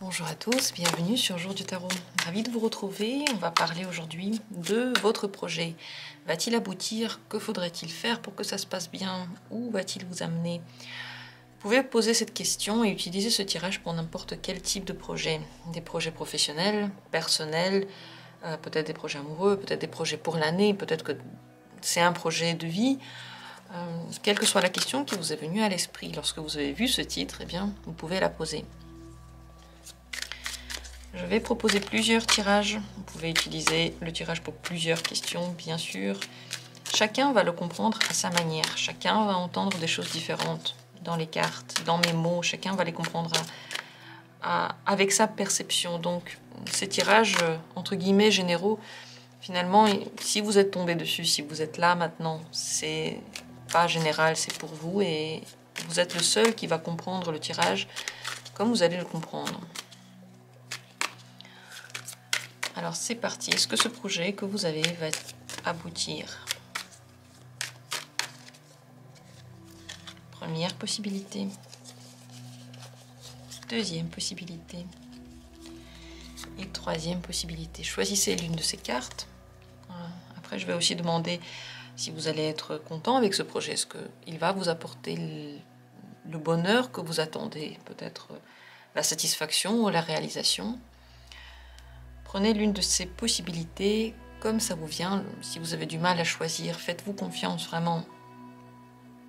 Bonjour à tous, bienvenue sur Jour du Tarot. Ravi de vous retrouver. On va parler aujourd'hui de votre projet. Va-t-il aboutir? Que faudrait-il faire pour que ça se passe bien? Où va-t-il vous amener? Vous pouvez poser cette question et utiliser ce tirage pour n'importe quel type de projet. Des projets professionnels, personnels, peut-être des projets amoureux, peut-être des projets pour l'année, peut-être que c'est un projet de vie. Quelle que soit la question qui vous est venue à l'esprit lorsque vous avez vu ce titre, eh bien, vous pouvez la poser. Je vais proposer plusieurs tirages. Vous pouvez utiliser le tirage pour plusieurs questions, bien sûr. Chacun va le comprendre à sa manière. Chacun va entendre des choses différentes dans les cartes, dans mes mots. Chacun va les comprendre avec sa perception. Donc, ces tirages, entre guillemets, généraux, finalement, si vous êtes tombé dessus, si vous êtes là maintenant, c'est pas général, c'est pour vous. Et vous êtes le seul qui va comprendre le tirage comme vous allez le comprendre. Alors c'est parti, est-ce que ce projet que vous avez va aboutir? Première possibilité. Deuxième possibilité. Et troisième possibilité. Choisissez l'une de ces cartes. Après je vais aussi demander si vous allez être content avec ce projet. Est-ce qu'il va vous apporter le bonheur que vous attendez? Peut-être la satisfaction ou la réalisation. Prenez l'une de ces possibilités comme ça vous vient. Si vous avez du mal à choisir, faites-vous confiance, vraiment.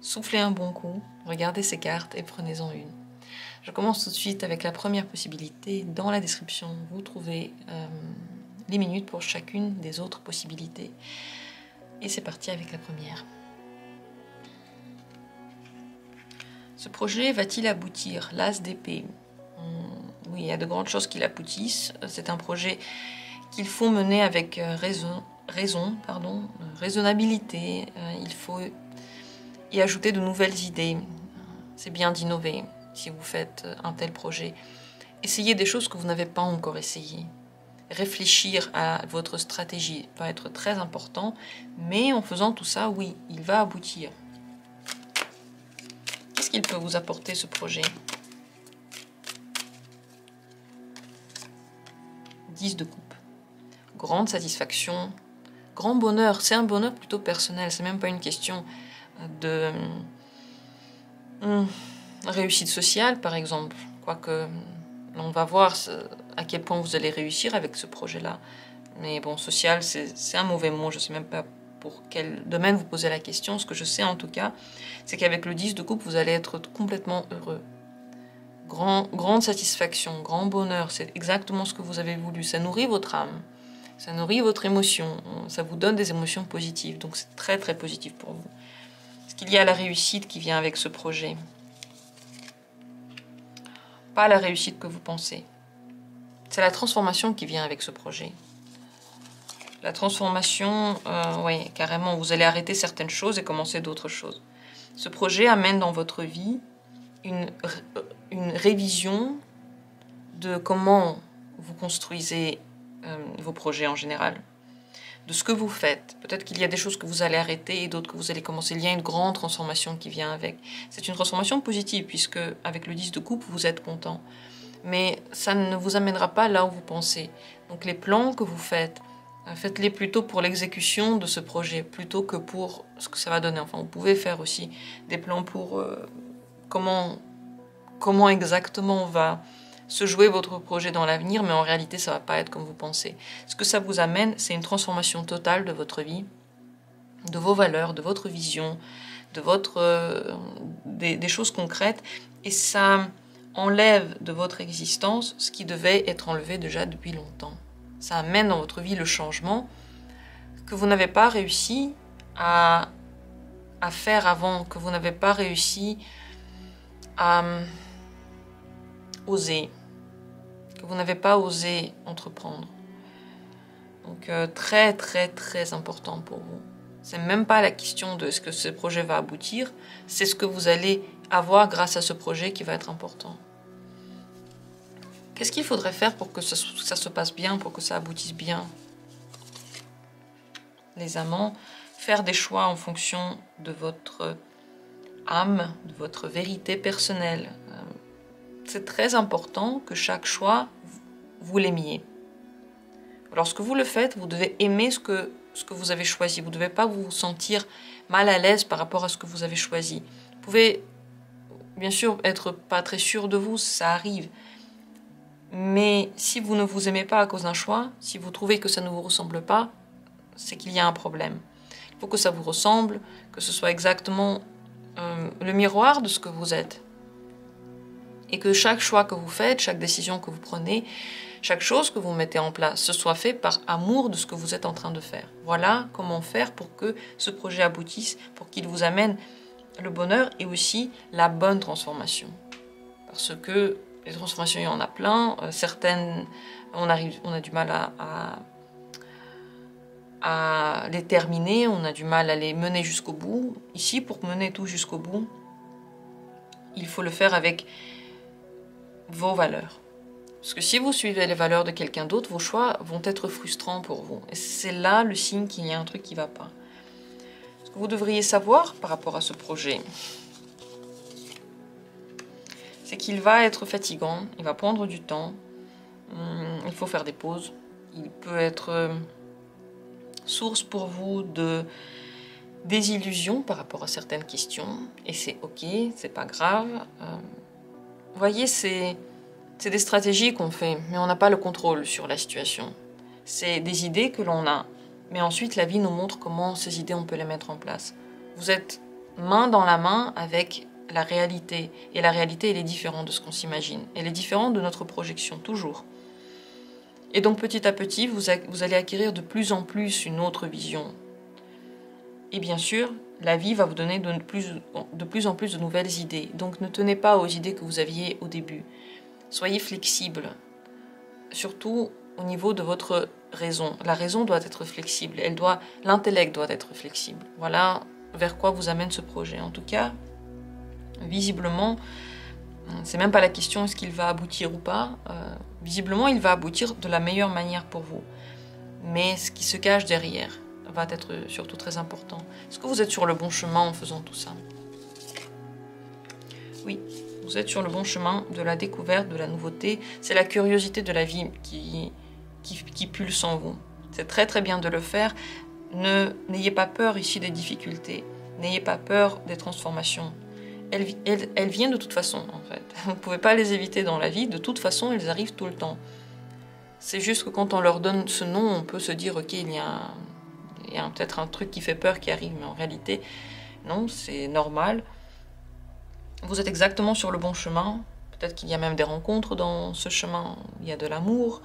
Soufflez un bon coup, regardez ces cartes et prenez-en une. Je commence tout de suite avec la première possibilité. Dans la description, vous trouvez les minutes pour chacune des autres possibilités. Et c'est parti avec la première. Ce projet va-t-il aboutir? L'As d'épée. Oui, il y a de grandes choses qui l'aboutissent. C'est un projet qu'il faut mener avec raisonnabilité. Il faut y ajouter de nouvelles idées. C'est bien d'innover si vous faites un tel projet. Essayez des choses que vous n'avez pas encore essayées. Réfléchir à votre stratégie va être très important, mais en faisant tout ça, oui, il va aboutir. Qu'est-ce qu'il peut vous apporter ce projet? 10 de coupe. Grande satisfaction, grand bonheur. C'est un bonheur plutôt personnel. C'est même pas une question de réussite sociale, par exemple. Quoique, on va voir à quel point vous allez réussir avec ce projet-là. Mais bon, social, c'est un mauvais mot. Je sais même pas pour quel domaine vous posez la question. Ce que je sais en tout cas, c'est qu'avec le 10 de coupe, vous allez être complètement heureux. Grande satisfaction, grand bonheur, c'est exactement ce que vous avez voulu. Ça nourrit votre âme, ça nourrit votre émotion, ça vous donne des émotions positives. Donc c'est très très positif pour vous. Est-ce qu'il y a la réussite qui vient avec ce projet? Pas la réussite que vous pensez. C'est la transformation qui vient avec ce projet. La transformation, oui, carrément, vous allez arrêter certaines choses et commencer d'autres choses. Ce projet amène dans votre vie une révision de comment vous construisez vos projets en général, de ce que vous faites. Peut-être qu'il y a des choses que vous allez arrêter et d'autres que vous allez commencer. Il y a une grande transformation qui vient avec. C'est une transformation positive puisque avec le 10 de coupe, vous êtes content. Mais ça ne vous amènera pas là où vous pensez. Donc les plans que vous faites, faites-les plutôt pour l'exécution de ce projet, plutôt que pour ce que ça va donner. Enfin, vous pouvez faire aussi des plans pour comment exactement va se jouer votre projet dans l'avenir, mais en réalité, ça ne va pas être comme vous pensez. Ce que ça vous amène, c'est une transformation totale de votre vie, de vos valeurs, de votre vision, de des choses concrètes, et ça enlève de votre existence ce qui devait être enlevé déjà depuis longtemps. Ça amène dans votre vie le changement que vous n'avez pas réussi à faire avant, que vous n'avez pas réussi à oser, que vous n'avez pas osé entreprendre. Donc très très très important pour vous. C'est même pas la question de ce que ce projet va aboutir, c'est ce que vous allez avoir grâce à ce projet qui va être important. Qu'est-ce qu'il faudrait faire pour que ça se passe bien, pour que ça aboutisse bien? Les amants, faire des choix en fonction de votre âme, de votre vérité personnelle. c'est très important que chaque choix, vous l'aimiez. Lorsque vous le faites, vous devez aimer ce que vous avez choisi. Vous ne devez pas vous sentir mal à l'aise par rapport à ce que vous avez choisi. Vous pouvez, bien sûr, être pas très sûr de vous, ça arrive. Mais si vous ne vous aimez pas à cause d'un choix, si vous trouvez que ça ne vous ressemble pas, c'est qu'il y a un problème. Il faut que ça vous ressemble, que ce soit exactement le miroir de ce que vous êtes. Et que chaque choix que vous faites, chaque décision que vous prenez, chaque chose que vous mettez en place, ce soit fait par amour de ce que vous êtes en train de faire. Voilà comment faire pour que ce projet aboutisse, pour qu'il vous amène le bonheur et aussi la bonne transformation. Parce que les transformations, il y en a plein. Certaines, on a du mal à les terminer, on a du mal à les mener jusqu'au bout. Ici, pour mener tout jusqu'au bout, il faut le faire avec vos valeurs. Parce que si vous suivez les valeurs de quelqu'un d'autre, vos choix vont être frustrants pour vous. Et c'est là le signe qu'il y a un truc qui ne va pas. Ce que vous devriez savoir par rapport à ce projet, c'est qu'il va être fatigant, il va prendre du temps, il faut faire des pauses. Il peut être source pour vous de désillusion par rapport à certaines questions. Et c'est ok, c'est pas grave. Vous voyez, c'est des stratégies qu'on fait, mais on n'a pas le contrôle sur la situation. C'est des idées que l'on a, mais ensuite la vie nous montre comment ces idées on peut les mettre en place. Vous êtes main dans la main avec la réalité, et la réalité elle est différente de ce qu'on s'imagine. Elle est différente de notre projection, toujours. Et donc petit à petit, vous allez acquérir de plus en plus une autre vision. Et bien sûr, la vie va vous donner de plus en plus de nouvelles idées. Donc ne tenez pas aux idées que vous aviez au début. Soyez flexible, surtout au niveau de votre raison. La raison doit être flexible, l'intellect doit être flexible. Voilà vers quoi vous amène ce projet. En tout cas, visiblement, c'est même pas la question est-ce qu'il va aboutir ou pas. Visiblement, il va aboutir de la meilleure manière pour vous. Mais ce qui se cache derrière va être surtout très important. Est-ce que vous êtes sur le bon chemin en faisant tout ça? Oui. Vous êtes sur le bon chemin de la découverte, de la nouveauté. C'est la curiosité de la vie qui pulse en vous. C'est très très bien de le faire. N'ayez pas peur ici des difficultés. N'ayez pas peur des transformations. Elles viennent de toute façon, en fait. Vous ne pouvez pas les éviter dans la vie. De toute façon, elles arrivent tout le temps. C'est juste que quand on leur donne ce nom, on peut se dire, ok, il y a peut-être un truc qui fait peur qui arrive. Mais en réalité, non, c'est normal. Vous êtes exactement sur le bon chemin. Peut-être qu'il y a même des rencontres dans ce chemin. Il y a de l'amour.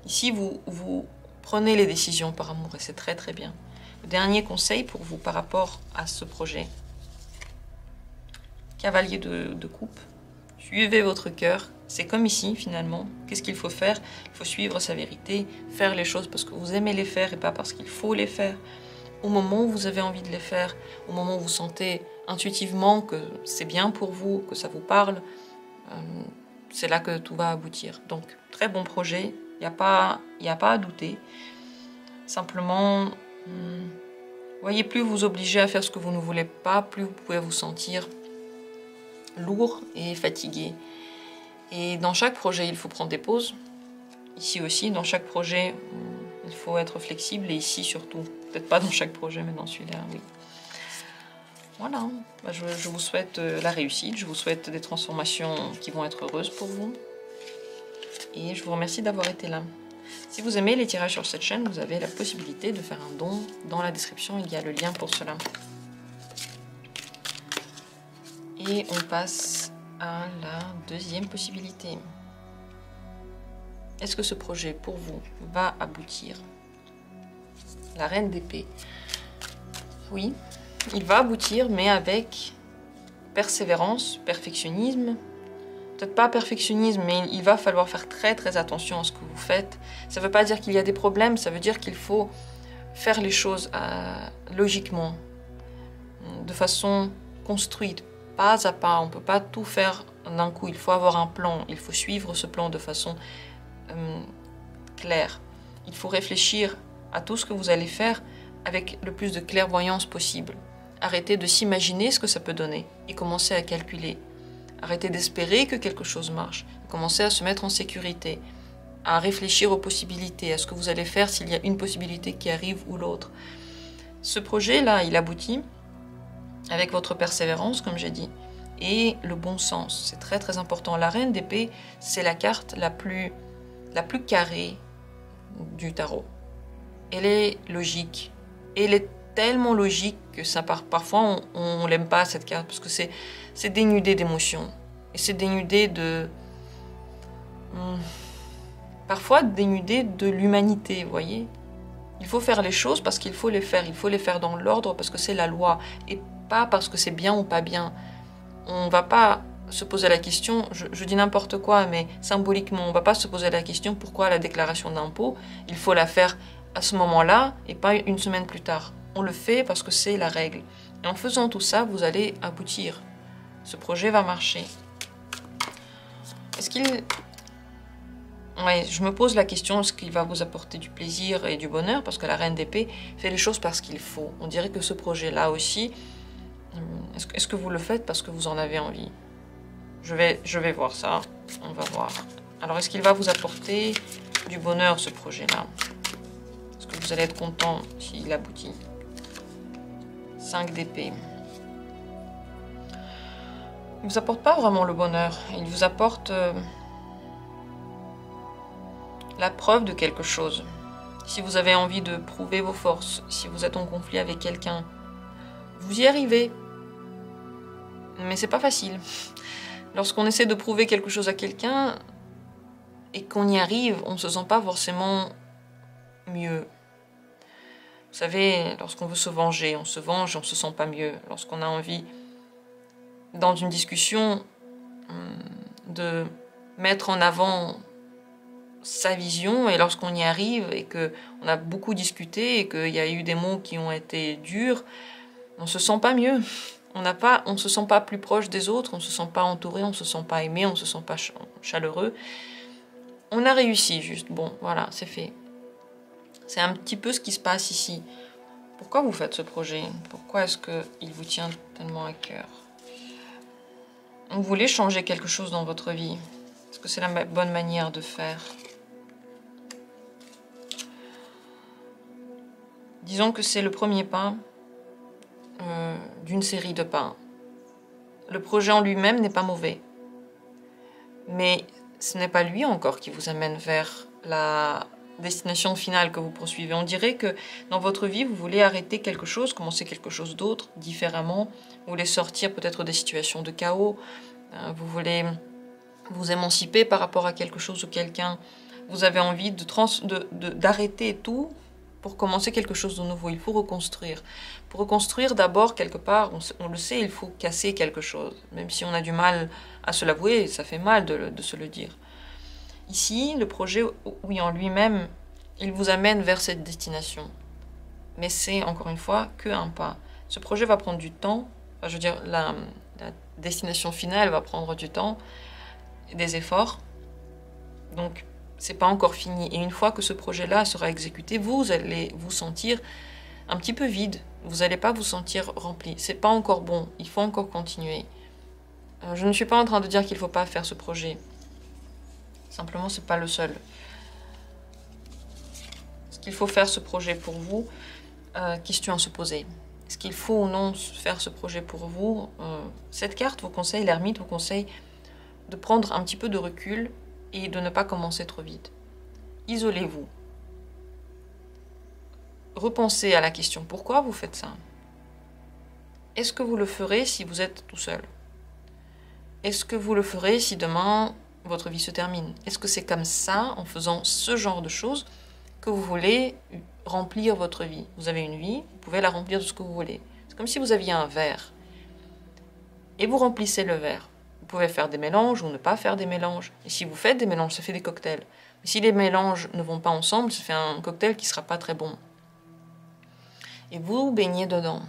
Ici, vous prenez les décisions par amour et c'est très très bien. Le dernier conseil pour vous par rapport à ce projet. Cavalier de coupe. Suivez votre cœur. C'est comme ici finalement. Qu'est-ce qu'il faut faire? Il faut suivre sa vérité. Faire les choses parce que vous aimez les faire et pas parce qu'il faut les faire. Au moment où vous avez envie de les faire. Au moment où vous sentez intuitivement que c'est bien pour vous, que ça vous parle, c'est là que tout va aboutir. Donc, très bon projet, il n'y a pas à douter. Simplement, voyez, plus vous obligez à faire ce que vous ne voulez pas, plus vous pouvez vous sentir lourd et fatigué. Et dans chaque projet, il faut prendre des pauses. Ici aussi, dans chaque projet, il faut être flexible, et ici surtout. Peut-être pas dans chaque projet, mais dans celui-là, oui. Voilà, je vous souhaite la réussite, je vous souhaite des transformations qui vont être heureuses pour vous. Et je vous remercie d'avoir été là. Si vous aimez les tirages sur cette chaîne, vous avez la possibilité de faire un don. Dans la description, il y a le lien pour cela. Et on passe à la deuxième possibilité. Est-ce que ce projet, pour vous, va aboutir? La reine d'épée. Oui. Il va aboutir, mais avec persévérance, perfectionnisme. Peut-être pas perfectionnisme, mais il va falloir faire très très attention à ce que vous faites. Ça ne veut pas dire qu'il y a des problèmes, ça veut dire qu'il faut faire les choses logiquement, de façon construite, pas à pas. On ne peut pas tout faire d'un coup, il faut avoir un plan, il faut suivre ce plan de façon claire. Il faut réfléchir à tout ce que vous allez faire avec le plus de clairvoyance possible. Arrêtez de s'imaginer ce que ça peut donner et commencez à calculer. Arrêtez d'espérer que quelque chose marche. Commencez à se mettre en sécurité, à réfléchir aux possibilités, à ce que vous allez faire s'il y a une possibilité qui arrive ou l'autre. Ce projet-là, il aboutit avec votre persévérance, comme j'ai dit, et le bon sens. C'est très très important. La reine d'épée, c'est la carte la plus carrée du tarot. Elle est logique. Et elle est tellement logique que ça, parfois on l'aime pas cette carte, parce que c'est dénudé d'émotions. Et c'est dénudé de... parfois dénudé de l'humanité, vous voyez. Il faut faire les choses parce qu'il faut les faire. Il faut les faire dans l'ordre parce que c'est la loi. Et pas parce que c'est bien ou pas bien. On ne va pas se poser la question, je dis n'importe quoi, mais symboliquement, on ne va pas se poser la question pourquoi la déclaration d'impôt, il faut la faire à ce moment-là et pas une semaine plus tard. On le fait parce que c'est la règle. Et en faisant tout ça, vous allez aboutir. Ce projet va marcher. Est-ce qu'il... Ouais, je me pose la question, est-ce qu'il va vous apporter du plaisir et du bonheur? Parce que la reine d'épée fait les choses parce qu'il faut. On dirait que ce projet-là aussi, est-ce que vous le faites parce que vous en avez envie? Je vais voir ça, on va voir. Alors, est-ce qu'il va vous apporter du bonheur, ce projet-là? Est-ce que vous allez être content s'il aboutit? 5 d'épée. Il ne vous apporte pas vraiment le bonheur. Il vous apporte la preuve de quelque chose. Si vous avez envie de prouver vos forces, si vous êtes en conflit avec quelqu'un, vous y arrivez. Mais c'est pas facile. Lorsqu'on essaie de prouver quelque chose à quelqu'un et qu'on y arrive, on ne se sent pas forcément mieux. Vous savez, lorsqu'on veut se venger, on se venge et on ne se sent pas mieux. Lorsqu'on a envie, dans une discussion, de mettre en avant sa vision, et lorsqu'on y arrive et qu'on a beaucoup discuté et qu'il y a eu des mots qui ont été durs, on ne se sent pas mieux. On ne se sent pas plus proche des autres, on ne se sent pas entouré, on ne se sent pas aimé, on ne se sent pas chaleureux. On a réussi juste, bon, voilà, c'est fait. C'est un petit peu ce qui se passe ici. Pourquoi vous faites ce projet? Pourquoi est-ce qu'il vous tient tellement à cœur? Vous voulez changer quelque chose dans votre vie? Est-ce que c'est la bonne manière de faire? Disons que c'est le premier pas d'une série de pas. Le projet en lui-même n'est pas mauvais. Mais ce n'est pas lui encore qui vous amène vers la destination finale que vous poursuivez. On dirait que dans votre vie, vous voulez arrêter quelque chose, commencer quelque chose d'autre, différemment. Vous voulez sortir peut-être des situations de chaos. Vous voulez vous émanciper par rapport à quelque chose ou quelqu'un. Vous avez envie d'arrêter tout pour commencer quelque chose de nouveau. Il faut reconstruire. Pour reconstruire, d'abord, quelque part, on le sait, il faut casser quelque chose. Même si on a du mal à se l'avouer, ça fait mal de se le dire. Ici, le projet, oui, en lui-même, il vous amène vers cette destination. Mais c'est, encore une fois, qu'un pas. Ce projet va prendre du temps. Enfin, je veux dire, la destination finale va prendre du temps, des efforts. Donc, c'est pas encore fini. Et une fois que ce projet-là sera exécuté, vous allez vous sentir un petit peu vide. Vous n'allez pas vous sentir rempli. C'est pas encore bon. Il faut encore continuer. Je ne suis pas en train de dire qu'il ne faut pas faire ce projet. Simplement, c'est pas le seul. Est-ce qu'il faut faire ce projet pour vous? Question à se poser. Est-ce qu'il faut ou non faire ce projet pour vous? Cette carte vous conseille, l'ermite vous conseille de prendre un petit peu de recul et de ne pas commencer trop vite. Isolez-vous. Repensez à la question, pourquoi vous faites ça? Est-ce que vous le ferez si vous êtes tout seul? Est-ce que vous le ferez si demain votre vie se termine? Est-ce que c'est comme ça, en faisant ce genre de choses, que vous voulez remplir votre vie? Vous avez une vie, vous pouvez la remplir de ce que vous voulez. C'est comme si vous aviez un verre. Et vous remplissez le verre. Vous pouvez faire des mélanges ou ne pas faire des mélanges. Et si vous faites des mélanges, ça fait des cocktails. Mais si les mélanges ne vont pas ensemble, ça fait un cocktail qui ne sera pas très bon. Et vous baignez dedans.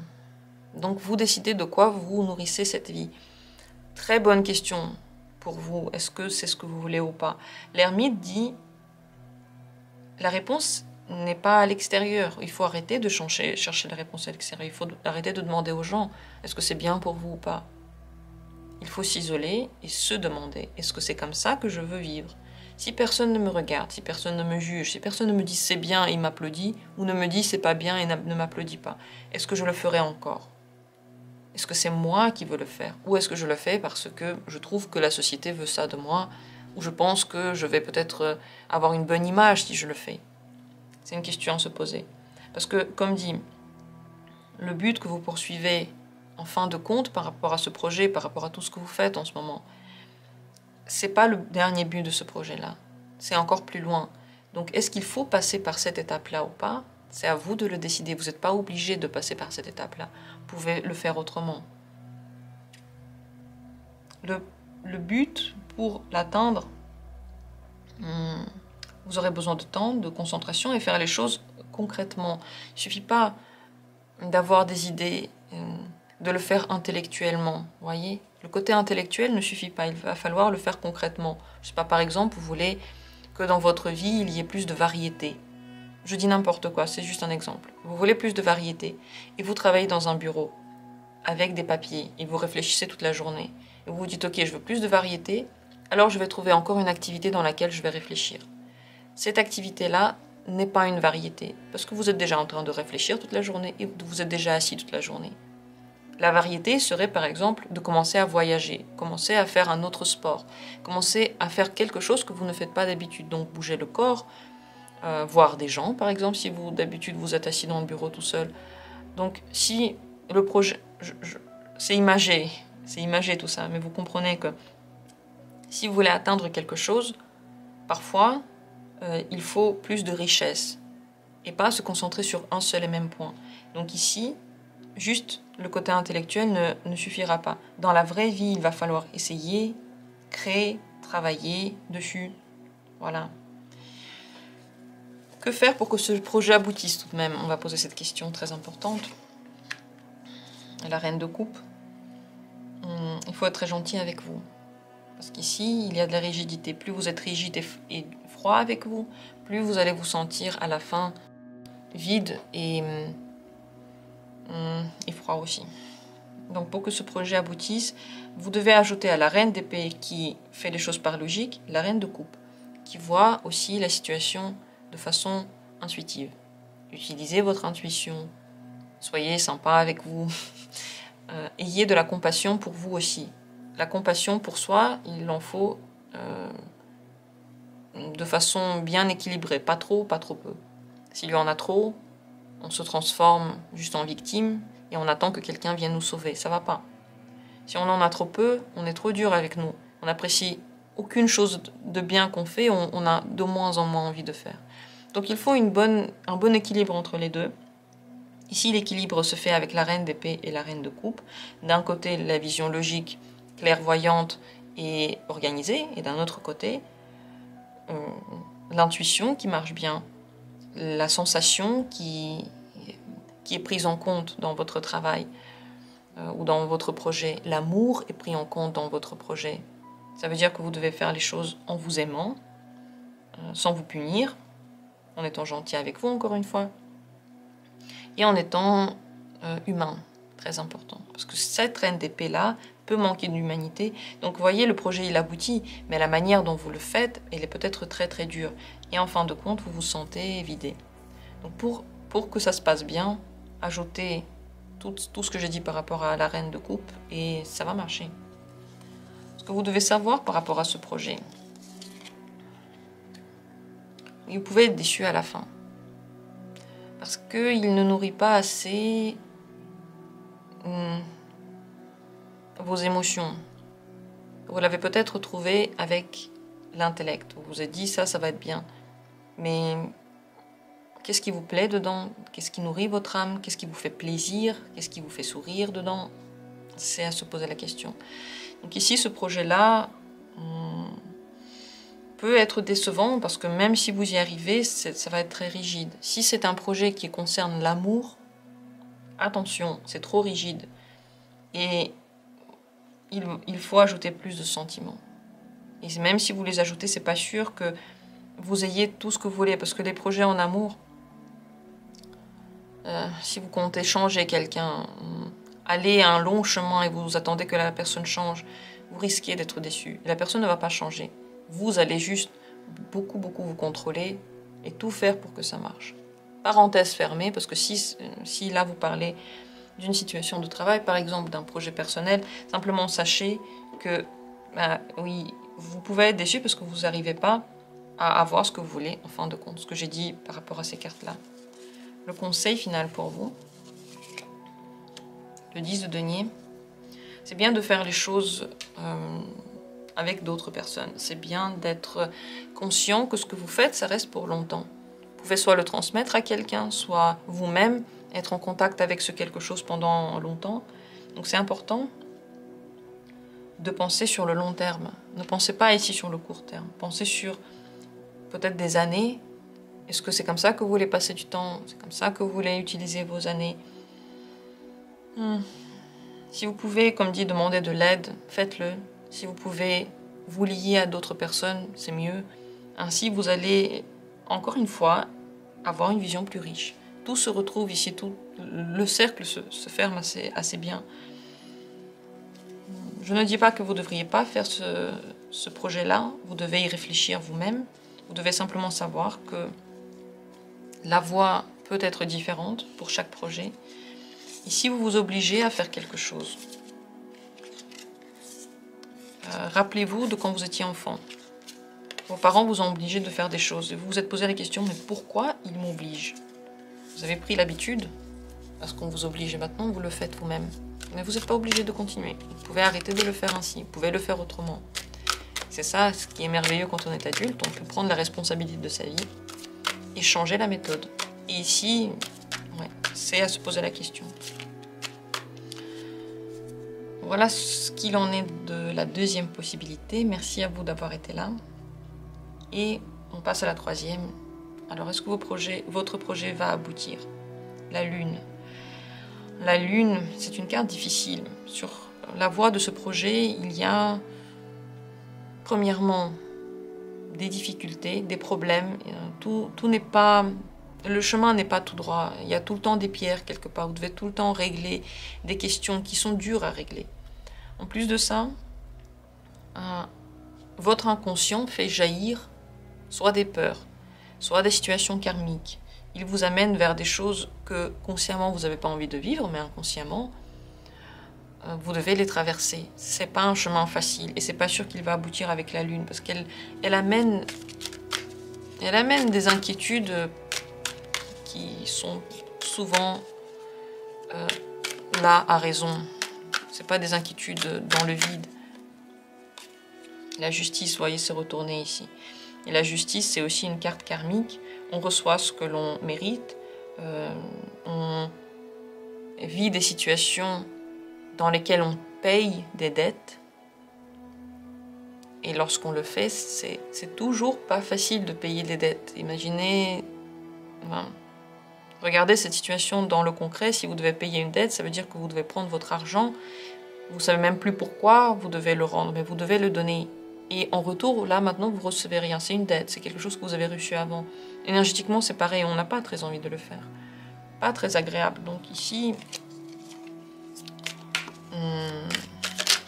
Donc vous décidez de quoi vous nourrissez cette vie. Très bonne question pour vous. Est-ce que c'est ce que vous voulez ou pas? L'ermite dit, la réponse n'est pas à l'extérieur. Il faut arrêter de chercher la réponse à l'extérieur. Il faut arrêter de demander aux gens, est-ce que c'est bien pour vous ou pas? il faut s'isoler et se demander, est-ce que c'est comme ça que je veux vivre? Si personne ne me regarde, si personne ne me juge, si personne ne me dit c'est bien et m'applaudit, ou ne me dit c'est pas bien et ne m'applaudit pas, est-ce que je le ferai encore? Est-ce que c'est moi qui veux le faire? Ou est-ce que je le fais parce que je trouve que la société veut ça de moi, ou je pense que je vais peut-être avoir une bonne image si je le fais? C'est une question à se poser. Parce que, comme dit, le but que vous poursuivez en fin de compte par rapport à ce projet, par rapport à tout ce que vous faites en ce moment, c'est pas le dernier but de ce projet-là. C'est encore plus loin. Donc, est-ce qu'il faut passer par cette étape-là ou pas? C'est à vous de le décider. Vous n'êtes pas obligé de passer par cette étape-là. Vous pouvez le faire autrement. Le but, pour l'atteindre, vous aurez besoin de temps, de concentration et faire les choses concrètement. Il ne suffit pas d'avoir des idées, de le faire intellectuellement, voyez? Le côté intellectuel ne suffit pas, il va falloir le faire concrètement. Je ne sais pas, par exemple, vous voulez que dans votre vie, il y ait plus de variété. Je dis n'importe quoi, c'est juste un exemple. Vous voulez plus de variété et vous travaillez dans un bureau avec des papiers et vous réfléchissez toute la journée. Et vous vous dites, ok, je veux plus de variété, alors je vais trouver encore une activité dans laquelle je vais réfléchir. Cette activité-là n'est pas une variété, parce que vous êtes déjà en train de réfléchir toute la journée et vous êtes déjà assis toute la journée. La variété serait par exemple de commencer à voyager, commencer à faire un autre sport, commencer à faire quelque chose que vous ne faites pas d'habitude, donc bouger le corps, voir des gens par exemple, si vous d'habitude vous êtes assis dans le bureau tout seul. Donc si le projet, c'est imagé tout ça, mais vous comprenez que si vous voulez atteindre quelque chose, parfois il faut plus de richesse et pas se concentrer sur un seul et même point. Donc ici, juste le côté intellectuel ne suffira pas. Dans la vraie vie, il va falloir essayer, créer, travailler dessus. Voilà. Que faire pour que ce projet aboutisse tout de même? On va poser cette question très importante. La reine de coupe. Il faut être très gentil avec vous. Parce qu'ici, il y a de la rigidité. Plus vous êtes rigide et froid avec vous, plus vous allez vous sentir à la fin vide et froid aussi. Donc pour que ce projet aboutisse, vous devez ajouter à la reine d'épée qui fait les choses par logique, la reine de coupe, qui voit aussi la situation de façon intuitive. Utilisez votre intuition, soyez sympa avec vous, ayez de la compassion pour vous aussi. La compassion pour soi, il en faut de façon bien équilibrée, pas trop, pas trop peu. S'il y en a trop, on se transforme juste en victime et on attend que quelqu'un vienne nous sauver. Ça va pas. Si on en a trop peu, on est trop dur avec nous. On n'apprécie aucune chose de bien qu'on fait, on a de moins en moins envie de faire. Donc il faut un bon équilibre entre les deux. Ici, l'équilibre se fait avec la reine d'épée et la reine de coupe. D'un côté, la vision logique, clairvoyante et organisée, et d'un autre côté, l'intuition qui marche bien, la sensation qui est prise en compte dans votre travail ou dans votre projet. L'amour est pris en compte dans votre projet. Ça veut dire que vous devez faire les choses en vous aimant, sans vous punir, en étant gentil avec vous, encore une fois, et en étant humain, très important. Parce que cette reine d'épée-là peut manquer d'humanité. Donc vous voyez, le projet, il aboutit, mais la manière dont vous le faites, elle est peut-être très très dure. Et en fin de compte, vous vous sentez vidé. Donc pour que ça se passe bien, ajoutez tout ce que j'ai dit par rapport à la reine de coupe et ça va marcher. Ce que vous devez savoir par rapport à ce projet, vous pouvez être déçu à la fin. Parce qu'il ne nourrit pas assez vos émotions. Vous l'avez peut-être trouvé avec l'intellect. Vous vous êtes dit ça va être bien. Mais qu'est-ce qui vous plaît dedans? Qu'est-ce qui nourrit votre âme? Qu'est-ce qui vous fait plaisir? Qu'est-ce qui vous fait sourire dedans? C'est à se poser la question. Donc ici, ce projet-là peut être décevant parce que même si vous y arrivez, ça va être très rigide. Si c'est un projet qui concerne l'amour, attention, c'est trop rigide. Et il faut ajouter plus de sentiments. Et même si vous les ajoutez, c'est pas sûr que vous ayez tout ce que vous voulez. Parce que les projets en amour, si vous comptez changer quelqu'un, allez un long chemin et vous attendez que la personne change, vous risquez d'être déçu. La personne ne va pas changer. Vous allez juste beaucoup vous contrôler et tout faire pour que ça marche. Parenthèse fermée, parce que si là vous parlez d'une situation de travail, par exemple d'un projet personnel, simplement sachez que oui, vous pouvez être déçu parce que vous n'arrivez pas à avoir ce que vous voulez, en fin de compte, ce que j'ai dit par rapport à ces cartes-là. Le conseil final pour vous, le 10 de denier, c'est bien de faire les choses avec d'autres personnes. C'est bien d'être conscient que ce que vous faites, ça reste pour longtemps. Vous pouvez soit le transmettre à quelqu'un, soit vous-même être en contact avec ce quelque chose pendant longtemps. Donc c'est important de penser sur le long terme. Ne pensez pas ici sur le court terme. Pensez sur peut-être des années. Est-ce que c'est comme ça que vous voulez passer du temps? C'est comme ça que vous voulez utiliser vos années? Si vous pouvez, comme dit, demander de l'aide, faites-le. Si vous pouvez vous lier à d'autres personnes, c'est mieux. Ainsi, vous allez, encore une fois, avoir une vision plus riche. Tout se retrouve ici, tout le cercle se ferme assez bien. Je ne dis pas que vous ne devriez pas faire ce projet-là. Vous devez y réfléchir vous-même. Vous devez simplement savoir que la voie peut être différente pour chaque projet. Et si vous vous obligez à faire quelque chose, rappelez-vous de quand vous étiez enfant. Vos parents vous ont obligé de faire des choses. Et vous vous êtes posé la question, mais pourquoi ils m'obligent? Vous avez pris l'habitude, parce qu'on vous oblige et maintenant vous le faites vous-même. Mais vous n'êtes pas obligé de continuer. Vous pouvez arrêter de le faire ainsi, vous pouvez le faire autrement. C'est ça ce qui est merveilleux quand on est adulte, on peut prendre la responsabilité de sa vie et changer la méthode. Et ici, ouais, c'est à se poser la question. Voilà ce qu'il en est de la deuxième possibilité. Merci à vous d'avoir été là. Et on passe à la troisième. Alors, est-ce que votre projet va aboutir? La Lune. La Lune, c'est une carte difficile. Sur la voie de ce projet, il y a, premièrement, des difficultés, des problèmes. Tout n'est pas... Le chemin n'est pas tout droit. Il y a tout le temps des pierres quelque part. Vous devez tout le temps régler des questions qui sont dures à régler. En plus de ça, votre inconscient fait jaillir soit des peurs, soit des situations karmiques. Il vous amène vers des choses que consciemment vous n'avez pas envie de vivre, mais inconsciemment, vous devez les traverser. C'est pas un chemin facile et c'est pas sûr qu'il va aboutir avec la Lune parce qu'elle amène des inquiétudes qui sont souvent là à raison. C'est pas des inquiétudes dans le vide. La justice, vous voyez, s'est retournée ici. Et la justice, c'est aussi une carte karmique. On reçoit ce que l'on mérite. On vit des situations dans lesquelles on paye des dettes. Et lorsqu'on le fait, c'est toujours pas facile de payer des dettes. Imaginez... Regardez cette situation dans le concret. Si vous devez payer une dette, ça veut dire que vous devez prendre votre argent. Vous ne savez même plus pourquoi vous devez le rendre, mais vous devez le donner. Et en retour, là, maintenant, vous ne recevez rien. C'est une dette, c'est quelque chose que vous avez reçu avant. Énergétiquement, c'est pareil, on n'a pas très envie de le faire. Pas très agréable. Donc ici...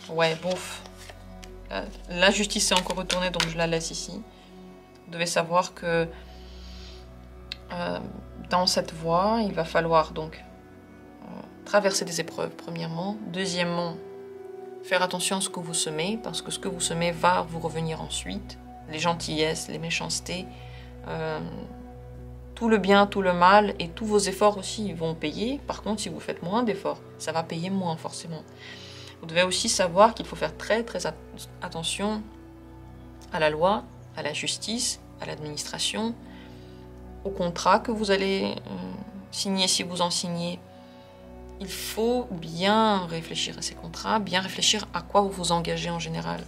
ouais, bof. La justice est encore retournée, donc je la laisse ici. Vous devez savoir que dans cette voie, il va falloir donc traverser des épreuves, premièrement. Deuxièmement, faire attention à ce que vous semez, parce que ce que vous semez va vous revenir ensuite. Les gentillesses, les méchancetés, tout le bien, tout le mal et tous vos efforts aussi vont payer. Par contre, si vous faites moins d'efforts, ça va payer moins forcément. Vous devez aussi savoir qu'il faut faire très attention à la loi, à la justice, à l'administration, au contrat que vous allez signer si vous en signez. Il faut bien réfléchir à ces contrats, bien réfléchir à quoi vous vous engagez en général.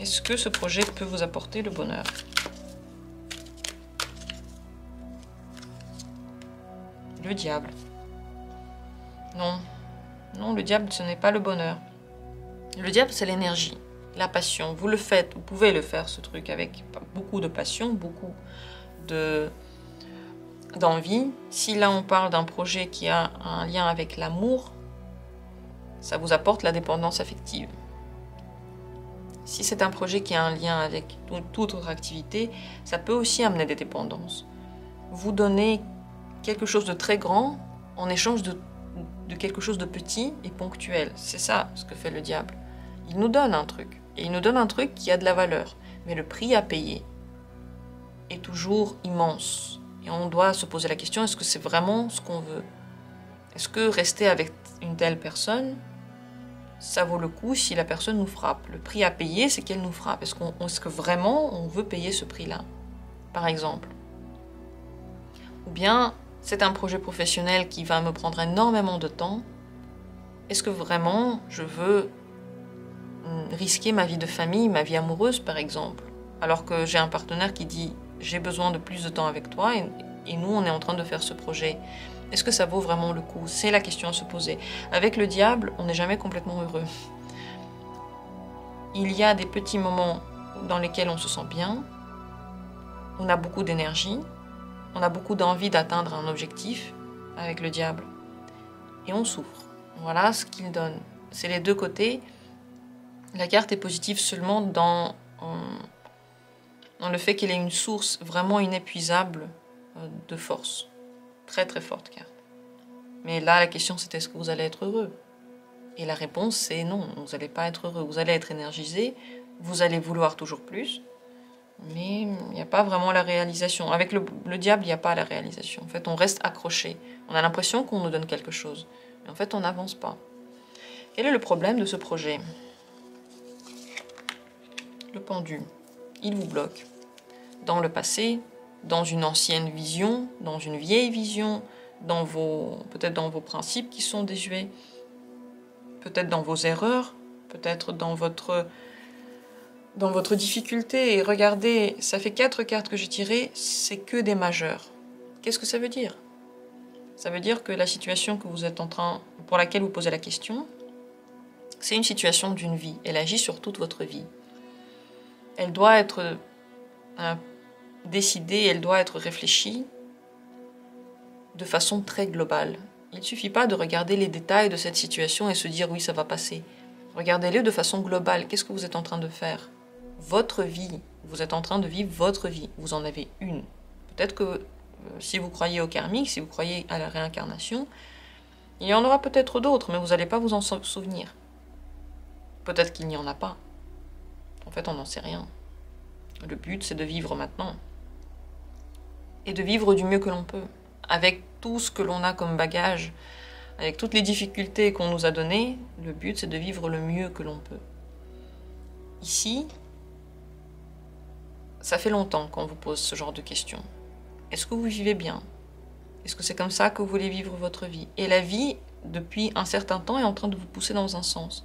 Est-ce que ce projet peut vous apporter le bonheur? Le diable. Non. Non, le diable, ce n'est pas le bonheur. Le diable, c'est l'énergie, la passion. Vous le faites, vous pouvez le faire, ce truc, avec beaucoup de passion, beaucoup d'envie. Si là on parle d'un projet qui a un lien avec l'amour, ça vous apporte la dépendance affective. Si c'est un projet qui a un lien avec toute autre activité, ça peut aussi amener des dépendances. Vous donnez quelque chose de très grand en échange de quelque chose de petit et ponctuel. C'est ça ce que fait le diable. Il nous donne un truc. Et il nous donne un truc qui a de la valeur. Mais le prix à payer est toujours immense. Et on doit se poser la question, est-ce que c'est vraiment ce qu'on veut? Est-ce que rester avec une telle personne, ça vaut le coup si la personne nous frappe? Le prix à payer, c'est qu'elle nous frappe. Est-ce que vraiment on veut payer ce prix-là, par exemple? Ou bien, c'est un projet professionnel qui va me prendre énormément de temps. Est-ce que vraiment je veux risquer ma vie de famille, ma vie amoureuse, par exemple, alors que j'ai un partenaire qui dit « j'ai besoin de plus de temps avec toi » et nous, on est en train de faire ce projet. Est-ce que ça vaut vraiment le coup? C'est la question à se poser. Avec le diable, on n'est jamais complètement heureux. Il y a des petits moments dans lesquels on se sent bien, on a beaucoup d'énergie, on a beaucoup d'envie d'atteindre un objectif avec le diable, et on souffre. Voilà ce qu'il donne. C'est les deux côtés. La carte est positive seulement dans le fait qu'elle est une source vraiment inépuisable de force. Très très forte carte. Mais là, la question c'est est-ce que vous allez être heureux? Et la réponse c'est non, vous n'allez pas être heureux. Vous allez être énergisé, vous allez vouloir toujours plus, mais il n'y a pas vraiment la réalisation. Avec le diable, il n'y a pas la réalisation. En fait, on reste accroché. On a l'impression qu'on nous donne quelque chose, mais en fait, on n'avance pas. Quel est le problème de ce projet? Le pendu, il vous bloque. Dans le passé, dans une ancienne vision, dans une vieille vision, peut-être dans vos principes qui sont désuets, peut-être dans vos erreurs, peut-être dans votre difficulté. Et regardez, ça fait 4 cartes que j'ai tirées, c'est que des majeurs. Qu'est-ce que ça veut dire? Ça veut dire que la situation que vous êtes pour laquelle vous posez la question, c'est une situation d'une vie. Elle agit sur toute votre vie. Elle doit être décidée, elle doit être réfléchie de façon très globale. Il ne suffit pas de regarder les détails de cette situation et se dire oui, ça va passer. Regardez-le de façon globale. Qu'est-ce que vous êtes en train de faire? Votre vie. Vous êtes en train de vivre votre vie. Vous en avez une. Peut-être que si vous croyez au karmique, si vous croyez à la réincarnation, il y en aura peut-être d'autres, mais vous n'allez pas vous en souvenir. Peut-être qu'il n'y en a pas. En fait, on n'en sait rien. Le but, c'est de vivre maintenant. Et de vivre du mieux que l'on peut. Avec tout ce que l'on a comme bagage, avec toutes les difficultés qu'on nous a données, le but, c'est de vivre le mieux que l'on peut. Ici, ça fait longtemps qu'on vous pose ce genre de questions. Est-ce que vous vivez bien? Est-ce que c'est comme ça que vous voulez vivre votre vie? Et la vie, depuis un certain temps, est en train de vous pousser dans un sens.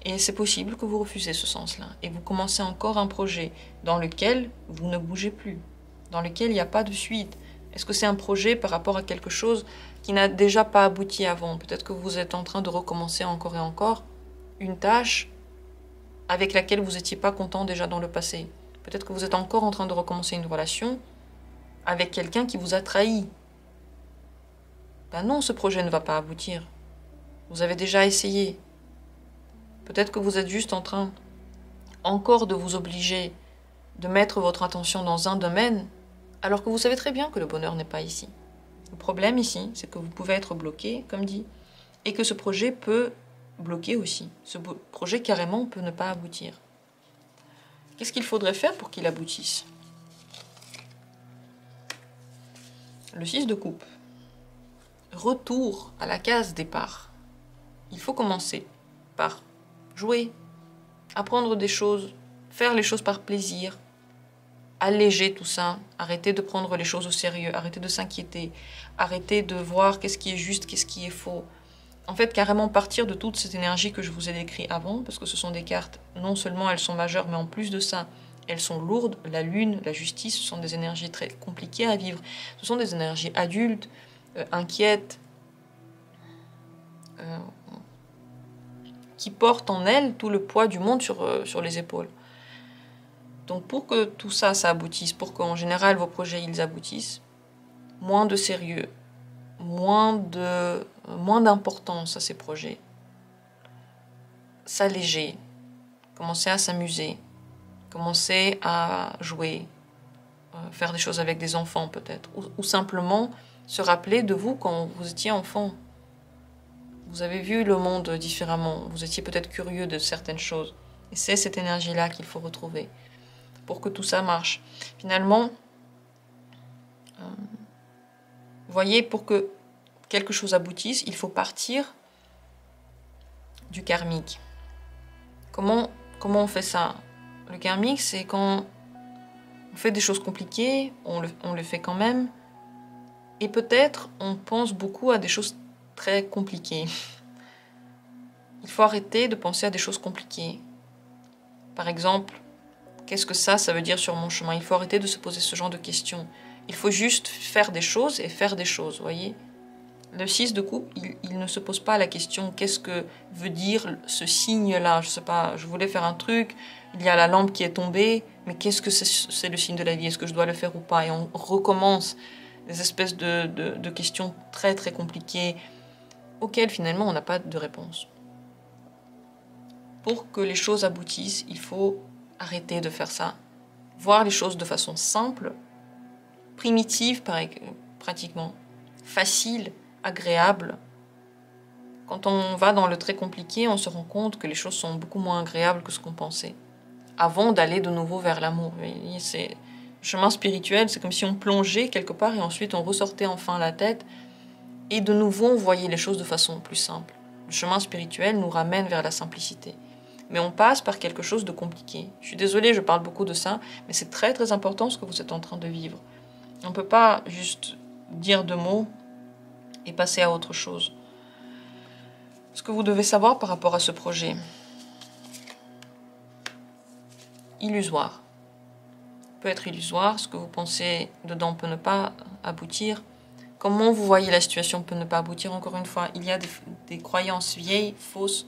Et c'est possible que vous refusez ce sens-là. Et vous commencez encore un projet dans lequel vous ne bougez plus, dans lequel il n'y a pas de suite. Est-ce que c'est un projet par rapport à quelque chose qui n'a déjà pas abouti avant? Peut-être que vous êtes en train de recommencer encore et encore une tâche avec laquelle vous n'étiez pas content déjà dans le passé. Peut-être que vous êtes encore en train de recommencer une relation avec quelqu'un qui vous a trahi. Ben non, ce projet ne va pas aboutir. Vous avez déjà essayé. Peut-être que vous êtes juste en train encore de vous obliger de mettre votre attention dans un domaine alors que vous savez très bien que le bonheur n'est pas ici. Le problème ici, c'est que vous pouvez être bloqué, comme dit, et que ce projet peut bloquer aussi. Ce projet, carrément, peut ne pas aboutir. Qu'est-ce qu'il faudrait faire pour qu'il aboutisse? Le 6 de coupe. Retour à la case départ. Il faut commencer par jouer, apprendre des choses, faire les choses par plaisir, alléger tout ça, arrêter de prendre les choses au sérieux, arrêter de s'inquiéter, arrêter de voir qu'est-ce qui est juste, qu'est-ce qui est faux. En fait, carrément partir de toute cette énergie que je vous ai décrite avant, parce que ce sont des cartes, non seulement elles sont majeures, mais en plus de ça, elles sont lourdes. La lune, la justice, ce sont des énergies très compliquées à vivre. Ce sont des énergies adultes, inquiètes, qui portent en elles tout le poids du monde sur les épaules. Donc pour que tout ça, ça aboutisse, pour qu'en général vos projets, ils aboutissent, moins de sérieux, moins d'importance à ces projets. S'alléger, commencer à s'amuser, commencer à jouer, faire des choses avec des enfants peut-être, ou simplement se rappeler de vous quand vous étiez enfant. Vous avez vu le monde différemment, vous étiez peut-être curieux de certaines choses. Et c'est cette énergie-là qu'il faut retrouver pour que tout ça marche. Finalement, vous voyez, pour que quelque chose aboutisse, il faut partir du karmique. Comment on fait ça? Le karmique, c'est quand on fait des choses compliquées, on le fait quand même, et peut-être on pense beaucoup à des choses très compliquées. Il faut arrêter de penser à des choses compliquées. Par exemple, qu'est-ce que ça veut dire sur mon chemin? Il faut arrêter de se poser ce genre de questions. Il faut juste faire des choses et faire des choses, vous voyez? Le 6 de coupe, il ne se pose pas la question qu'est-ce que veut dire ce signe-là? Je sais pas, je voulais faire un truc, il y a la lampe qui est tombée, mais qu'est-ce que c'est le signe de la vie? Est-ce que je dois le faire ou pas? Et on recommence des espèces de questions très très compliquées auxquelles finalement on n'a pas de réponse. Pour que les choses aboutissent, il faut arrêter de faire ça. Voir les choses de façon simple, primitive pratiquement, facile, agréable. Quand on va dans le très compliqué, on se rend compte que les choses sont beaucoup moins agréables que ce qu'on pensait. Avant d'aller de nouveau vers l'amour. C'est le chemin spirituel, c'est comme si on plongeait quelque part et ensuite on ressortait enfin la tête et de nouveau on voyait les choses de façon plus simple. Le chemin spirituel nous ramène vers la simplicité. Mais on passe par quelque chose de compliqué. Je suis désolée, je parle beaucoup de ça, mais c'est très très important ce que vous êtes en train de vivre. On ne peut pas juste dire 2 mots et passer à autre chose. Ce que vous devez savoir par rapport à ce projet. Illusoire. Peut être illusoire, ce que vous pensez dedans peut ne pas aboutir. Comment vous voyez la situation peut ne pas aboutir. Encore une fois, il y a des croyances vieilles, fausses,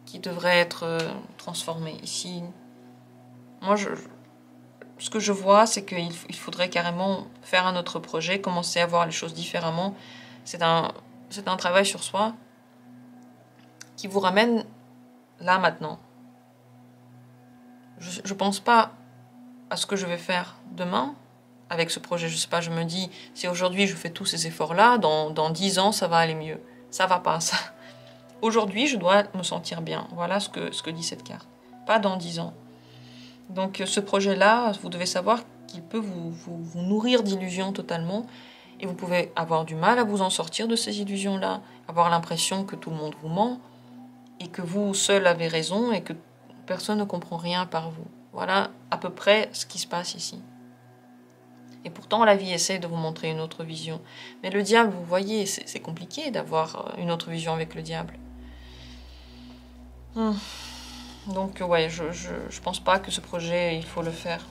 qui devraient être transformées. Ici, moi, ce que je vois, c'est qu'il faudrait carrément faire un autre projet, commencer à voir les choses différemment. C'est un travail sur soi qui vous ramène là, maintenant. Je ne pense pas à ce que je vais faire demain avec ce projet. Je sais pas, je me dis, si aujourd'hui je fais tous ces efforts-là, dans 10 ans, ça va aller mieux. Ça va pas, ça. Aujourd'hui, je dois me sentir bien. Voilà ce que dit cette carte. Pas dans 10 ans. Donc ce projet-là, vous devez savoir qu'il peut vous nourrir d'illusions totalement. Et vous pouvez avoir du mal à vous en sortir de ces illusions-là. Avoir l'impression que tout le monde vous ment. Et que vous seul avez raison et que personne ne comprend rien par vous. Voilà à peu près ce qui se passe ici. Et pourtant, la vie essaie de vous montrer une autre vision. Mais le diable, vous voyez, c'est compliqué d'avoir une autre vision avec le diable. Donc, ouais, je pense pas que ce projet, il faut le faire.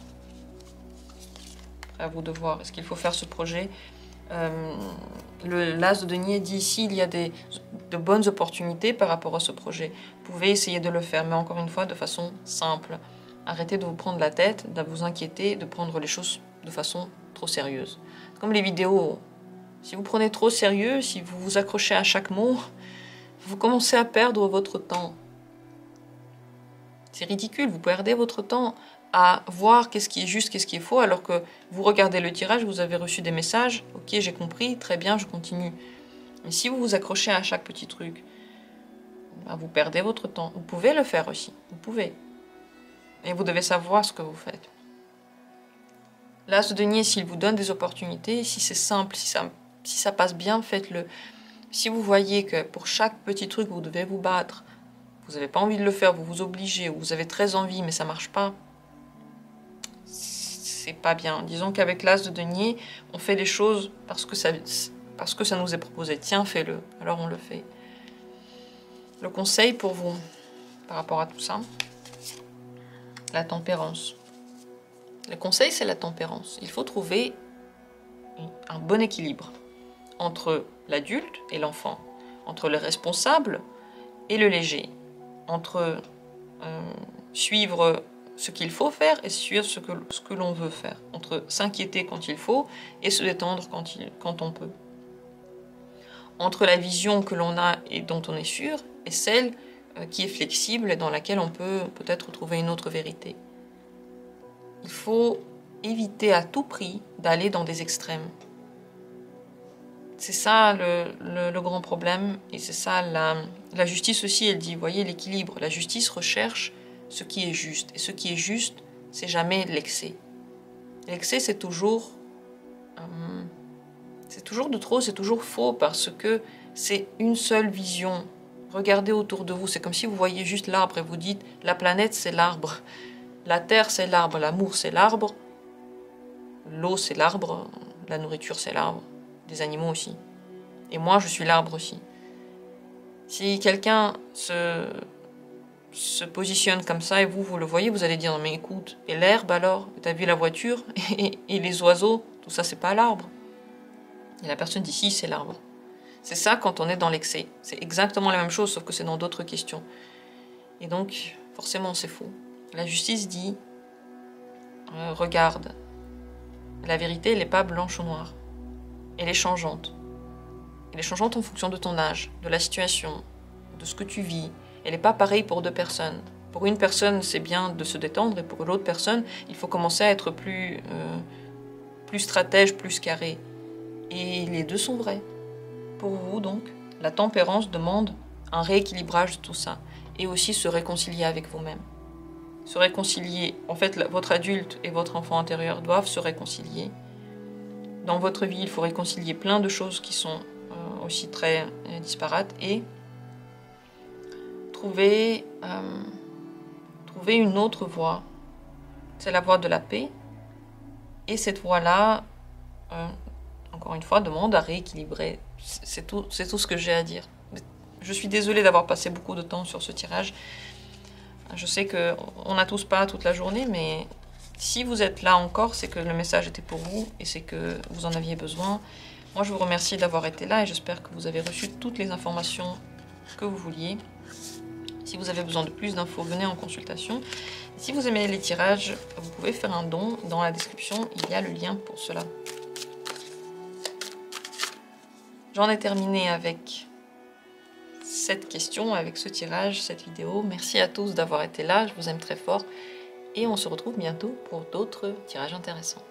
À vous de voir. Est-ce qu'il faut faire ce projet? L'as de denier dit ici, il y a de bonnes opportunités par rapport à ce projet. Vous pouvez essayer de le faire, mais encore une fois, de façon simple. Arrêtez de vous prendre la tête, de vous inquiéter, de prendre les choses de façon trop sérieuse. Comme les vidéos. Si vous prenez trop sérieux, si vous vous accrochez à chaque mot, vous commencez à perdre votre temps. C'est ridicule, vous perdez votre temps à voir qu'est-ce qui est juste, qu'est-ce qui est faux, alors que vous regardez le tirage, vous avez reçu des messages, ok, j'ai compris, très bien, je continue. Mais si vous vous accrochez à chaque petit truc, ben vous perdez votre temps. Vous pouvez le faire aussi, vous pouvez. Et vous devez savoir ce que vous faites. L'as de denier, s'il vous donne des opportunités, si c'est simple, si ça passe bien, faites-le. Si vous voyez que pour chaque petit truc, vous devez vous battre, vous n'avez pas envie de le faire, vous vous obligez, ou vous avez très envie, mais ça ne marche pas, c'est pas bien. Disons qu'avec l'as de denier, on fait les choses parce que ça nous est proposé. Tiens, fais-le. Alors on le fait. Le conseil pour vous, par rapport à tout ça, la tempérance. Le conseil, c'est la tempérance. Il faut trouver un bon équilibre entre l'adulte et l'enfant, entre le responsable et le léger, entre suivre ce qu'il faut faire et sur ce que l'on veut faire. Entre s'inquiéter quand il faut et se détendre quand on peut. Entre la vision que l'on a et dont on est sûr et celle qui est flexible et dans laquelle on peut peut-être trouver une autre vérité. Il faut éviter à tout prix d'aller dans des extrêmes. C'est ça le grand problème et c'est ça la justice aussi, elle dit, voyez l'équilibre. La justice recherche ce qui est juste et ce qui est juste, c'est jamais l'excès. L'excès c'est toujours de trop, c'est toujours faux parce que c'est une seule vision. Regardez autour de vous, c'est comme si vous voyez juste l'arbre et vous dites la planète c'est l'arbre, la terre c'est l'arbre, l'amour c'est l'arbre, l'eau c'est l'arbre, la nourriture c'est l'arbre. Des animaux aussi. Et moi, je suis l'arbre aussi. Si quelqu'un se positionne comme ça et vous le voyez, vous allez dire, non mais écoute, et l'herbe alors? T'as vu la voiture? Et les oiseaux? Tout ça, c'est pas l'arbre. Et la personne dit, si, c'est l'arbre. C'est ça quand on est dans l'excès. C'est exactement la même chose, sauf que c'est dans d'autres questions. Et donc, forcément, c'est faux. La justice dit, regarde, la vérité, elle n'est pas blanche ou noire. Elle est changeante. Elle est changeante en fonction de ton âge, de la situation, de ce que tu vis. Elle n'est pas pareille pour deux personnes. Pour une personne, c'est bien de se détendre, et pour l'autre personne, il faut commencer à être plus stratège, plus carré. Et les deux sont vrais. Pour vous, donc, la tempérance demande un rééquilibrage de tout ça, et aussi se réconcilier avec vous-même. Se réconcilier, en fait, votre adulte et votre enfant intérieur doivent se réconcilier. Dans votre vie, il faut réconcilier plein de choses qui sont aussi très disparates et trouver une autre voie. C'est la voie de la paix. Et cette voie-là, encore une fois, demande à rééquilibrer. C'est tout ce que j'ai à dire. Je suis désolée d'avoir passé beaucoup de temps sur ce tirage. Je sais qu'on n'a tous pas toute la journée, mais si vous êtes là encore, c'est que le message était pour vous et c'est que vous en aviez besoin. Moi, je vous remercie d'avoir été là et j'espère que vous avez reçu toutes les informations que vous vouliez. Si vous avez besoin de plus d'infos, venez en consultation. Si vous aimez les tirages, vous pouvez faire un don. Dans la description, il y a le lien pour cela. J'en ai terminé avec cette question, avec ce tirage, cette vidéo. Merci à tous d'avoir été là, je vous aime très fort. Et on se retrouve bientôt pour d'autres tirages intéressants.